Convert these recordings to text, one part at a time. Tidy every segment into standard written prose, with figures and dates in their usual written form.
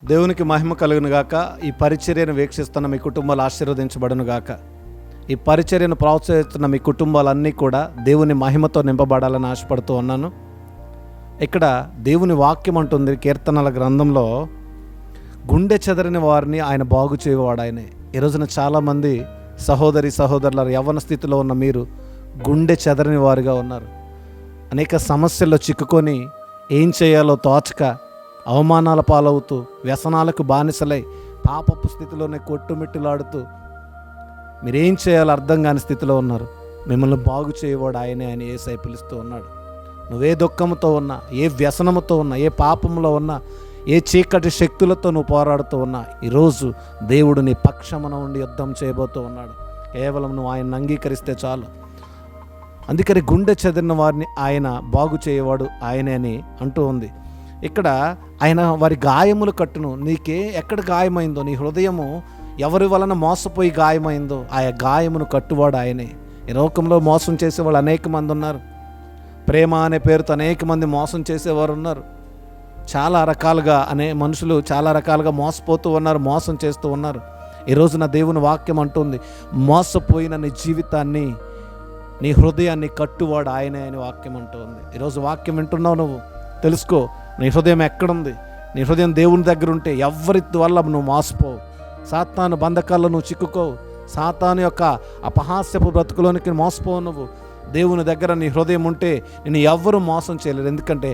దేవునికి మహిమ కలుగును గాక. ఈ పరిచర్యను వీక్షిస్తున్న మీ కుటుంబాలు ఆశీర్వదించబడును గాక. ఈ పరిచర్యను ప్రోత్సహిస్తున్న మీ కుటుంబాలన్నీ కూడా దేవుని మహిమతో నింపబడాలని ఆశపడుతూ ఉన్నాను. ఇక్కడ దేవుని వాక్యం అంటుంది కీర్తనల గ్రంథంలో, గుండె చెదరని వారిని ఆయన బాగు చేయవాడు ఆయనే. ఈ రోజున చాలామంది సహోదరుల యవ్వన స్థితిలో ఉన్న మీరు గుండె చెదరని వారుగా ఉన్నారు. అనేక సమస్యల్లో చిక్కుకొని ఏం చేయాలో తోచక అవమానాల పాలవుతూ వ్యసనాలకు బానిసలై పాపపు స్థితిలోనే కొట్టుమిట్టులాడుతూ మీరేం చేయాలో అర్థం కాని స్థితిలో ఉన్నారు. మిమ్మల్ని బాగు చేయవాడు ఆయనే అని యేసయ్య పిలుస్తూ ఉన్నాడు. నువ్వే దుఃఖంతో ఉన్నా, ఏ వ్యసనముతో ఉన్నా, ఏ పాపంలో ఉన్నా, ఏ చీకటి శక్తులతో నువ్వు పోరాడుతూ ఉన్నా, ఈరోజు దేవుడు నీ పక్షమున ఉండి యుద్ధం చేయబోతూ ఉన్నాడు. కేవలం నువ్వు ఆయన్ని అంగీకరిస్తే చాలు. అందుకని గుండె చెదిరిన వారిని ఆయన బాగు చేయవాడు ఆయనే అని అంటూ ఉంది. ఇక్కడ ఆయన వారి గాయములు కట్టును. నీకే ఎక్కడ గాయమైందో, నీ హృదయము ఎవరి వలన మోసపోయి గాయమైందో ఆ గాయమును కట్టువాడు ఆయనే. ఈ లోకంలో మోసం చేసేవాళ్ళు అనేక మంది ఉన్నారు. ప్రేమ అనే పేరుతో అనేక మంది మోసం చేసేవారు ఉన్నారు. చాలా రకాలుగా మనుషులు చాలా రకాలుగా మోసపోతూ ఉన్నారు, మోసం చేస్తూ ఉన్నారు. ఈరోజు నా దేవుని వాక్యం అంటుంది, మోసపోయిన నీ జీవితాన్ని, నీ హృదయాన్ని కట్టువాడు ఆయనే అని వాక్యం అంటుంది. ఈరోజు వాక్యం వింటున్నావు, నువ్వు తెలుసుకో నీ హృదయం ఎక్కడుంది. నీ హృదయం దేవుని దగ్గర ఉంటే ఎవరి వల్ల నువ్వు మోసపోవు. సాతాను బంధకాల్లో నువ్వు చిక్కుకోవు. సాతాను యొక్క అపహాస్యపు బ్రతుకులోనికి మోసపోవు. నువ్వు దేవుని దగ్గర నీ హృదయం ఉంటే నిన్ను ఎవ్వరూ మోసం చేయలేరు. ఎందుకంటే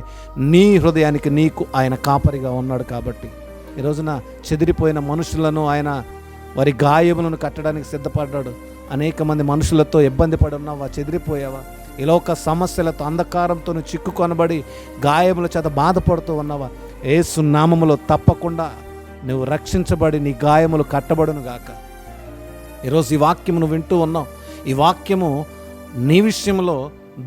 నీ హృదయానికి నీకు ఆయన కాపరిగా ఉన్నాడు. కాబట్టి ఈరోజున చెదిరిపోయిన మనుషులను ఆయన వారి గాయములను కట్టడానికి సిద్ధపడ్డాడు. అనేక మంది మనుషులతో ఇబ్బంది పడి ఉన్నావా, చెదిరిపోయావా, ఈ లోక సమస్యలతో అంధకారంతో నువ్వు చిక్కుకొనబడి గాయముల చేత బాధపడుతూ ఉన్నావా, యేసు నామములో తప్పకుండా నువ్వు రక్షించబడి నీ గాయములు కట్టబడును గాక. ఈరోజు ఈ వాక్యము నువ్వు వింటూ ఉన్నావు. ఈ వాక్యము నీ విషయంలో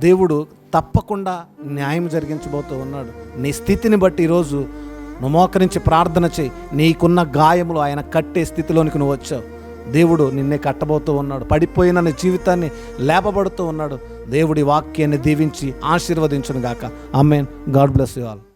దేవుడు తప్పకుండా న్యాయం జరిగించబోతూ ఉన్నాడు. నీ స్థితిని బట్టి ఈరోజు నువ్వు మోకరించి ప్రార్థన చేయి. నీకున్న గాయములు ఆయన కట్టే స్థితిలోనికి నువ్వు వచ్చావు. దేవుడు నిన్నే కట్టబోతూ ఉన్నాడు. పడిపోయిన నీ జీవితాన్ని లేపబడుతూ ఉన్నాడు. దేవుడి వాక్యాన్ని దీవించి ఆశీర్వదించును గాక. Amen. God bless you all.